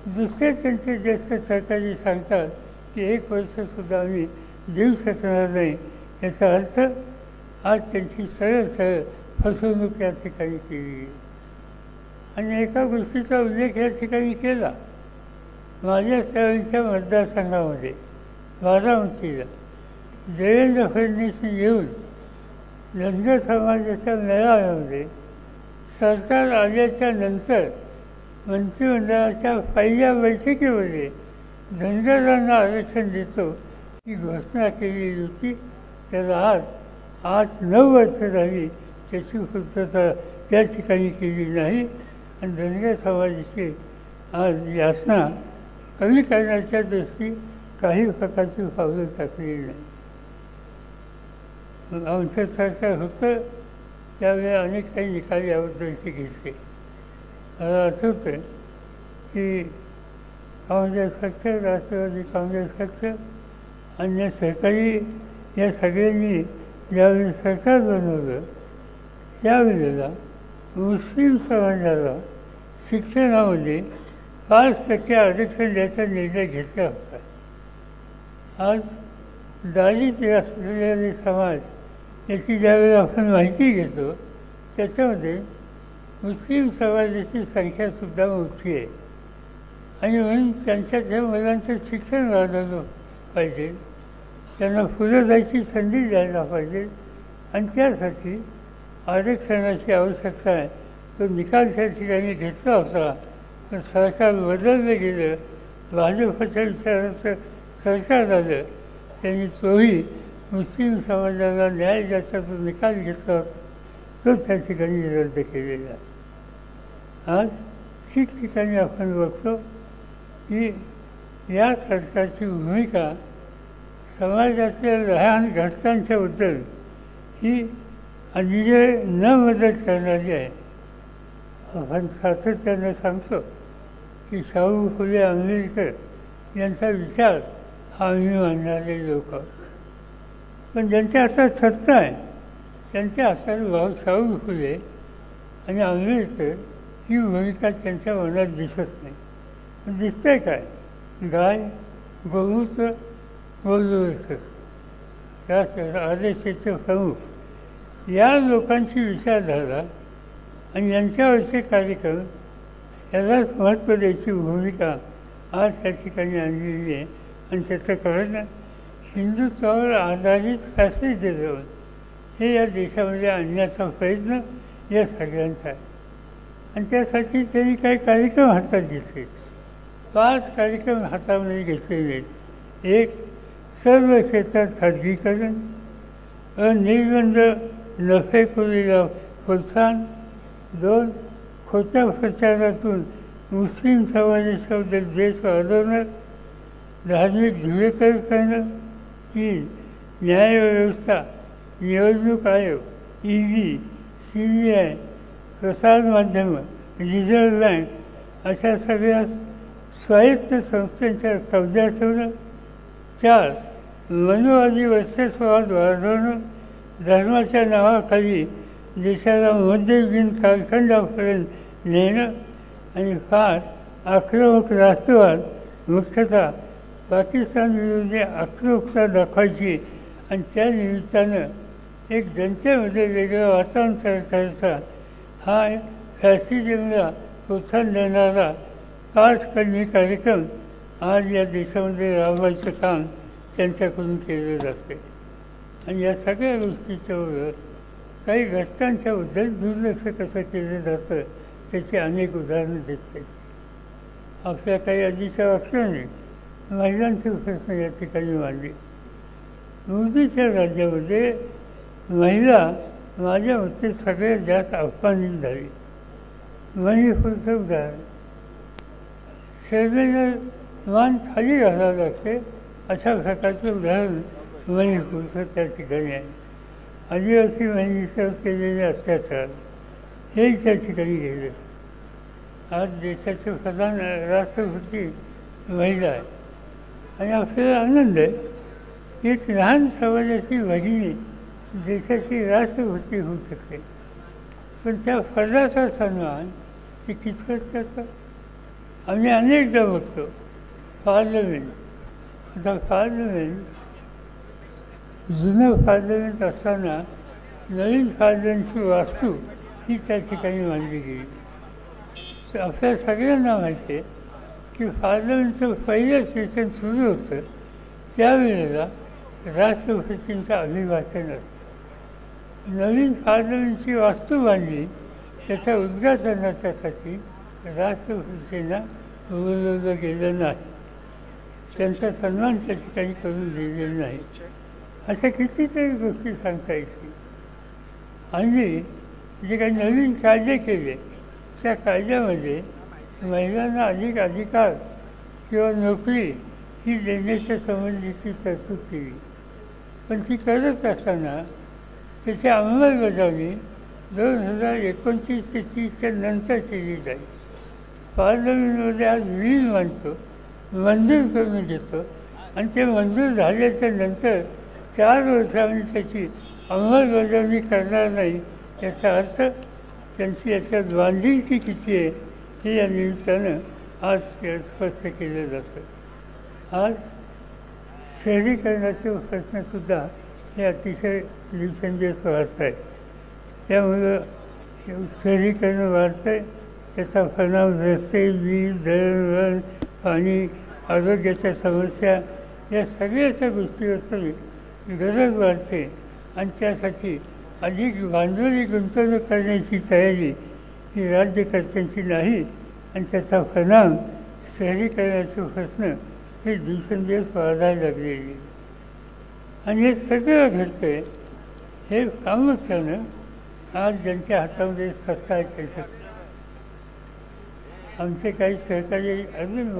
दुसरे त्यांचे ज्येष्ठ सहकारी सांगतात की 1 वर्षसुद्धा आम्ही देऊ शकणार नाही. याचा अर्थ आज त्यांची सरळ सरळ फसवणूक या ठिकाणी केली. आणि एका गोष्टीचा उल्लेख या ठिकाणी केला. माझ्या त्यावेळीच्या मतदारसंघामध्ये बारामतीला देवेंद्र फडणवीसनी येऊन धनगर समाजाच्या मेळाव्यामध्ये सरकार आल्याच्या नंतर मंत्रिमंडळाच्या पहिल्या बैठकीमध्ये धनगरांना आरक्षण देतो ही घोषणा केलेली होती. त्याला आज 8-9 वर्ष झाली त्याची पूर्तता त्या ठिकाणी केली नाही. आणि धनगर समाजाची आज यातना कमी करण्याच्या दृष्टी काही प्रकारची पावलं टाकलेली नाही. आमचं सरकार होतं त्यावेळी अनेक काही निकाल याबद्दलचे घेतले. मला आठवतं की काँग्रेस पक्ष, राष्ट्रवादी काँग्रेस पक्ष, अन्य सहकारी या सगळ्यांनी ज्यावेळी सरकार बनवलं त्यावेळेला मुस्लिम समाजाला शिक्षणामध्ये 5% आरक्षण द्यायचा निर्णय घेतला होता. आज दारिद्र्य असलेले समाज याची ज्यावेळेला आपण माहिती घेतो त्याच्यामध्ये मुस्लिम समाजाची संख्यासुद्धा मोठी आहे. आणि म्हणून त्यांच्या मुलांचं शिक्षण वाढवलं पाहिजे, त्यांना पुढे जायची संधी द्यायला पाहिजे. आणि त्यासाठी आरक्षणाची आवश्यकता आहे. तो निकाल त्या ठिकाणी घेतला होता. पण सरकार बदललं गेलं, भाजपच्या विचाराचं सरकार झालं. त्यांनी तोही मुस्लिम समाजाला न्याय द्यायचा जो निकाल घेतला होता तो त्या ठिकाणी रद्द केलेला. आज ठिकठिकाणी आपण बघतो की या सरकारची भूमिका समाजातल्या लहान घटकांच्याबद्दल ही अतिशय न मदत करणारी आहे. आपण सातत्यानं सांगतो की शाहू फुले आंबेडकर यांचा विचार हा आम्ही मानणारे लोक, पण ज्यांच्या हातात सत्ता आहे त्यांच्या हातात शाहू फुले आणि आंबेडकर ही भूमिका त्यांच्या मनात दिसत नाही. पण दिसतंय काय? गाय, गोमूत्र, गोलवस्त्र या आदेशाचे प्रमुख या लोकांची विचारधारा आणि यांच्यावरचे कार्यक्रम यालाच महत्त्व द्यायची भूमिका आज त्या ठिकाणी आणलेली आहे. आणि त्याचं कारण हिंदुत्वावर आधारित फॅसिलिटीजम हे या देशामध्ये आणण्याचा प्रयत्न या सगळ्यांचा आहे. आणि त्यासाठी त्यांनी काही कार्यक्रम हातात घेतले. 5 कार्यक्रम हातामध्ये घेतलेले आहेत. 1. सर्व क्षेत्रात खाजगीकरण, अनिर्बंध नफेखोरीला प्रोत्साहन. 2. खोट्या प्रचारातून मुस्लिम समाजाबद्दल द्वेष वाढवणं, धार्मिक ध्रुवीकरण करणं. 3. न्यायव्यवस्था, निवडणूक आयोग, ED, CBI, प्रसारमाध्यमं, रिझर्व्ह बँक अशा सगळ्या स्वायत्त संस्थांच्या कब्जा ठेवणं. 4. मनोवादी वर्चस्ववाद वाढवणं, धर्माच्या नावाखाली देशाला मध्ययुगीन कालखंडापर्यंत नेणं. आणि 5. आक्रमक राष्ट्रवाद, मुख्यतः पाकिस्तान विरोधी आक्रमकता दाखवायची आणि त्या निमित्तानं एक जनतेमध्ये वेगळं वातावरण तयार करायचा हा फॅसिझमला प्रोत्साहन देणारा 5 कलमी कार्यक्रम आज या देशामध्ये राबवायचं काम त्यांच्याकडून केलं जाते. आणि या सगळ्या गोष्टीच्याबरोबर काही घटकांच्याबद्दल दुर्लक्ष कसं केलं जातं त्याची अनेक उदाहरणं देत आहेत. आपल्या काही आधीच्या वाक्याने महिलांचे प्रश्न या ठिकाणी मांडले. मोदीच्या राज्यामध्ये महिला माझ्या मते सगळ्यात जास्त अपमानित झाली. मणिपूरचं उदाहरण, शर्मेनं मान खाली घालावं लागते अशा प्रकारचं उदाहरण मणिपूरचं त्या ठिकाणी आहे. आदिवासी महिलेवर केलेले अत्याचार हे त्या ठिकाणी गेले. आज देशाचे प्रधान राष्ट्रपती महिला आहे आणि आपल्याला आनंद आहे एक लहान समाजाची भगिनी देशाची राष्ट्रपती होऊ शकते. पण त्या पदाचा सन्मान ती कितपत करतात? आम्ही अनेकदा बघतो पार्लमेंट. आता पार्लमेंट जुनं पार्लमेंट असताना नवीन पार्लमेंटची वास्तू ही त्या ठिकाणी मांडली गेली. तर आपल्या सगळ्यांना माहिती आहे की पार्लमेंटचं पहिलं सेशन सुरू होतं त्यावेळेला राष्ट्रपतींचं अभिभाषण असतं. नवीन पार्लमेंटची वास्तू बांधली त्याच्या उद्घाटनाच्यासाठी राष्ट्रपतींना बोलवलं गेलं नाही, त्यांचा सन्मान त्या ठिकाणी करून दिलेला नाही. अशा कितीतरी गोष्टी सांगता येतील. आणि जे काही नवीन कायदे केले त्या कायद्यामध्ये महिलांना अधिक अधिकार किंवा नोकरी ही देण्याच्या संबंधीची तरतूद केली. पण ती करत असताना त्याची अंमलबजावणी 2029 ते 30च्या नंतर केली जाईल. पार्लमेंटमध्ये आज बिल मांडतो, मंजूर करून घेतो आणि ते मंजूर झाल्याच्या नंतर 4 वर्षांनी त्याची अंमलबजावणी करणार नाही. याचा अर्थ त्यांची याच्यात बांधिलकी किती आहे हे या निमित्तानं आज स्पष्ट केलं जातं. आज शहरीकरणाचे प्रश्नसुद्धा हे अतिशय दिवसेंदिवस वाढत आहेत. त्यामुळं शहरीकरण वाढतं आहे, त्याचा परिणाम रस्ते, वीज, दळणवळण, पाणी, आरोग्याच्या समस्या या सगळ्याच्या गोष्टीवर गरज वाढते आणि त्यासाठी अधिक भांडवली गुंतवणूक करण्याची तयारी ही राज्यकर्त्यांची नाही आणि त्याचा परिणाम शहरीकरणाचे प्रश्न हे दिवसेंदिवस वाढायला लागलेले. आणि हे सगळं घडतं आहे हे प्रामुख्यानं आज ज्यांच्या हातामध्ये सत्ता आहे त्यांच्या. आमचे काही सहकारी अजून